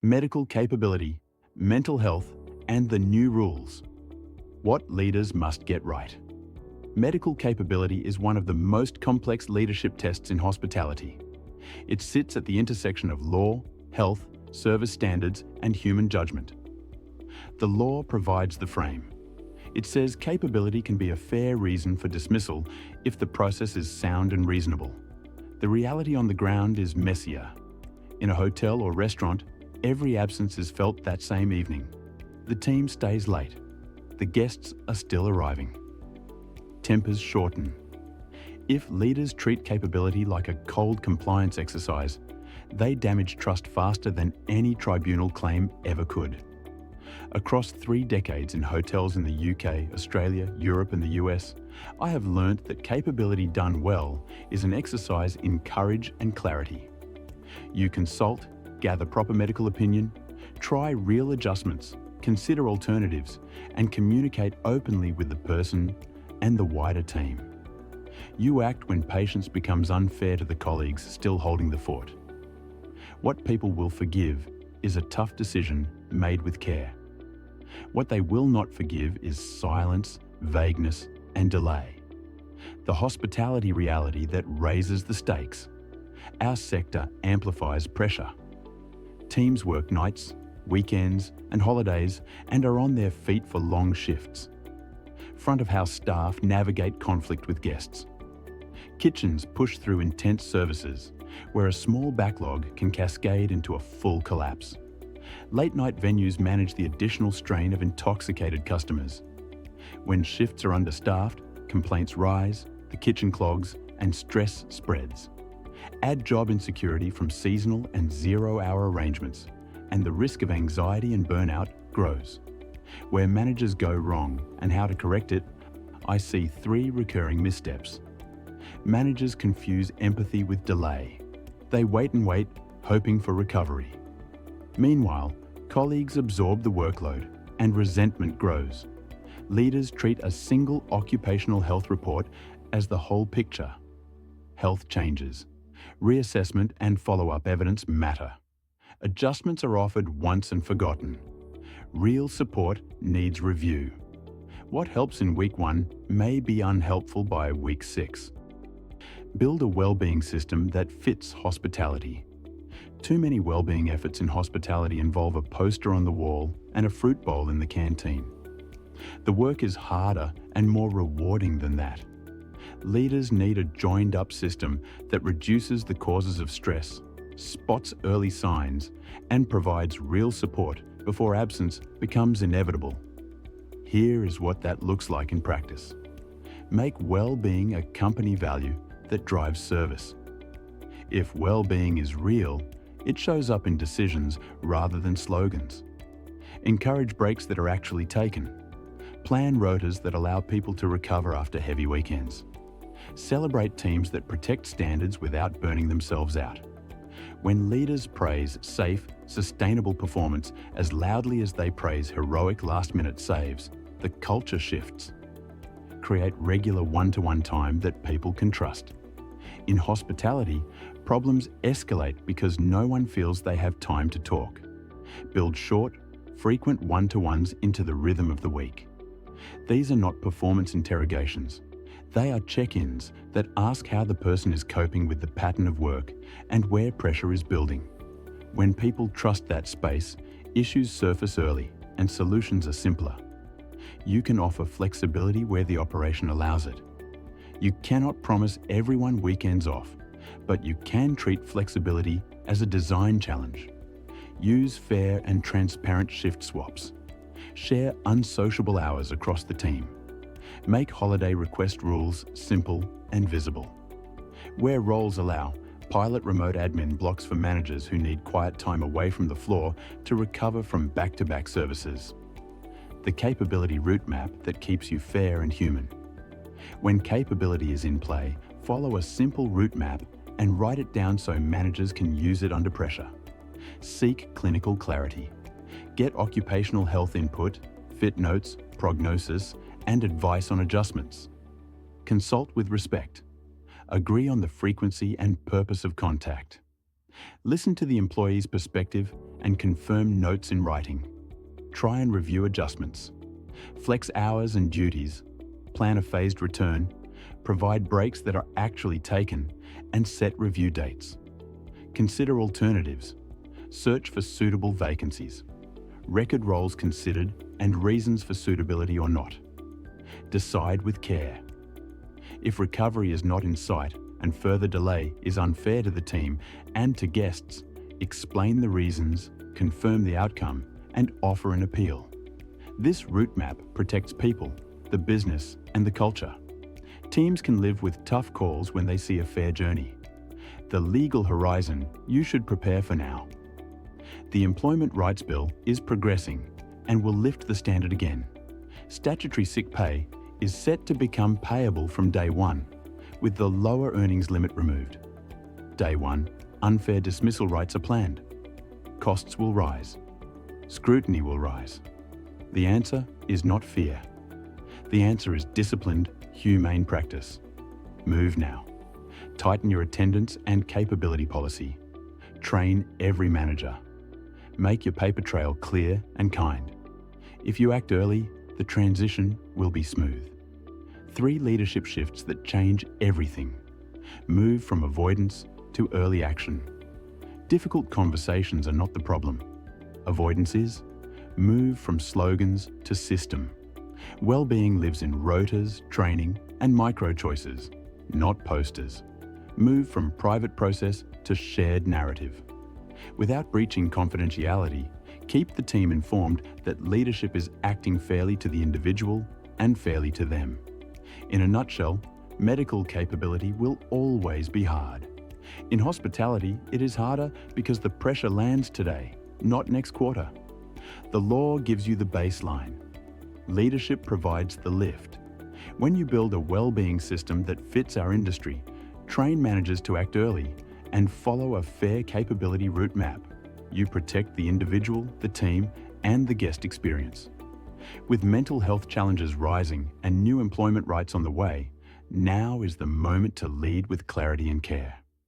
medical capability, mental health, and the new rules. What leaders must get right. Medical capability is one of the most complex leadership tests in hospitality. It sits at the intersection of law, health, service standards, and human judgment. The law provides the frame. It says capability can be a fair reason for dismissal if the process is sound and reasonable. The reality on the ground is messier. In a hotel or restaurant, every absence is felt that same evening. The team stays late. The guests are still arriving. Tempers shorten. If leaders treat capability like a cold compliance exercise, they damage trust faster than any tribunal claim ever could. Across 3 decades in hotels in the UK, Australia, Europe, and the US, I have learnt that capability done well is an exercise in courage and clarity. You consult, gather proper medical opinion, try real adjustments, consider alternatives, and communicate openly with the person and the wider team. You act when patience becomes unfair to the colleagues still holding the fort. What people will forgive is a tough decision made with care. What they will not forgive is silence, vagueness, and delay. The hospitality reality that raises the stakes. Our sector amplifies pressure. Teams work nights, weekends, and holidays and are on their feet for long shifts. Front of house staff navigate conflict with guests. Kitchens push through intense services, where a small backlog can cascade into a full collapse. Late-night venues manage the additional strain of intoxicated customers. When shifts are understaffed, complaints rise, the kitchen clogs, and stress spreads. Add job insecurity from seasonal and zero-hour arrangements, and the risk of anxiety and burnout grows. Where managers go wrong and how to correct it, I see 3 recurring missteps. Managers confuse empathy with delay. They wait and wait, hoping for recovery. Meanwhile, colleagues absorb the workload and resentment grows. Leaders treat a single occupational health report as the whole picture. Health changes. Reassessment and follow-up evidence matter. Adjustments are offered once and forgotten. Real support needs review. What helps in week 1 may be unhelpful by week 6. Build a well-being system that fits hospitality. Too many well-being efforts in hospitality involve a poster on the wall and a fruit bowl in the canteen. The work is harder and more rewarding than that. Leaders need a joined-up system that reduces the causes of stress, spots early signs, and provides real support before absence becomes inevitable. Here is what that looks like in practice. Make well-being a company value that drives service. If well-being is real, it shows up in decisions rather than slogans. Encourage breaks that are actually taken. Plan rotas that allow people to recover after heavy weekends. Celebrate teams that protect standards without burning themselves out. When leaders praise safe, sustainable performance as loudly as they praise heroic last-minute saves, the culture shifts. Create regular one-to-one time that people can trust. In hospitality, problems escalate because no one feels they have time to talk. Build short, frequent one-to-ones into the rhythm of the week. These are not performance interrogations. They are check-ins that ask how the person is coping with the pattern of work and where pressure is building. When people trust that space, issues surface early and solutions are simpler. You can offer flexibility where the operation allows it. You cannot promise everyone weekends off, but you can treat flexibility as a design challenge. Use fair and transparent shift swaps. Share unsociable hours across the team. Make holiday request rules simple and visible. Where roles allow, pilot remote admin blocks for managers who need quiet time away from the floor to recover from back-to-back services. The capability route map that keeps you fair and human. When capability is in play, follow a simple route map and write it down so managers can use it under pressure. Seek clinical clarity. Get occupational health input, fit notes, prognosis, and advice on adjustments. Consult with respect. Agree on the frequency and purpose of contact. Listen to the employee's perspective and confirm notes in writing. Try and review adjustments. Flex hours and duties. Plan a phased return. Provide breaks that are actually taken, and set review dates. Consider alternatives. Search for suitable vacancies. Record roles considered and reasons for suitability or not. Decide with care. If recovery is not in sight and further delay is unfair to the team and to guests, explain the reasons, confirm the outcome, and offer an appeal. This route map protects people, the business, and the culture. Teams can live with tough calls when they see a fair journey. The legal horizon you should prepare for now. The Employment Rights Bill is progressing and will lift the standard again. Statutory sick pay is set to become payable from day one, with the lower earnings limit removed. Day one, unfair dismissal rights are planned. Costs will rise. Scrutiny will rise. The answer is not fear. The answer is disciplined, humane practice. Move now. Tighten your attendance and capability policy. Train every manager. Make your paper trail clear and kind. If you act early, the transition will be smooth. 3 leadership shifts that change everything. Move from avoidance to early action. Difficult conversations are not the problem. Avoidance is. Move from slogans to system. Well-being lives in rotas, training, and micro-choices, not posters. Move from private process to shared narrative. Without breaching confidentiality, keep the team informed that leadership is acting fairly to the individual and fairly to them. In a nutshell, medical capability will always be hard. In hospitality, it is harder because the pressure lands today, not next quarter. The law gives you the baseline. Leadership provides the lift. When you build a well-being system that fits our industry, train managers to act early, and follow a fair capability route map, you protect the individual, the team, and the guest experience. With mental health challenges rising and new employment rights on the way, now is the moment to lead with clarity and care.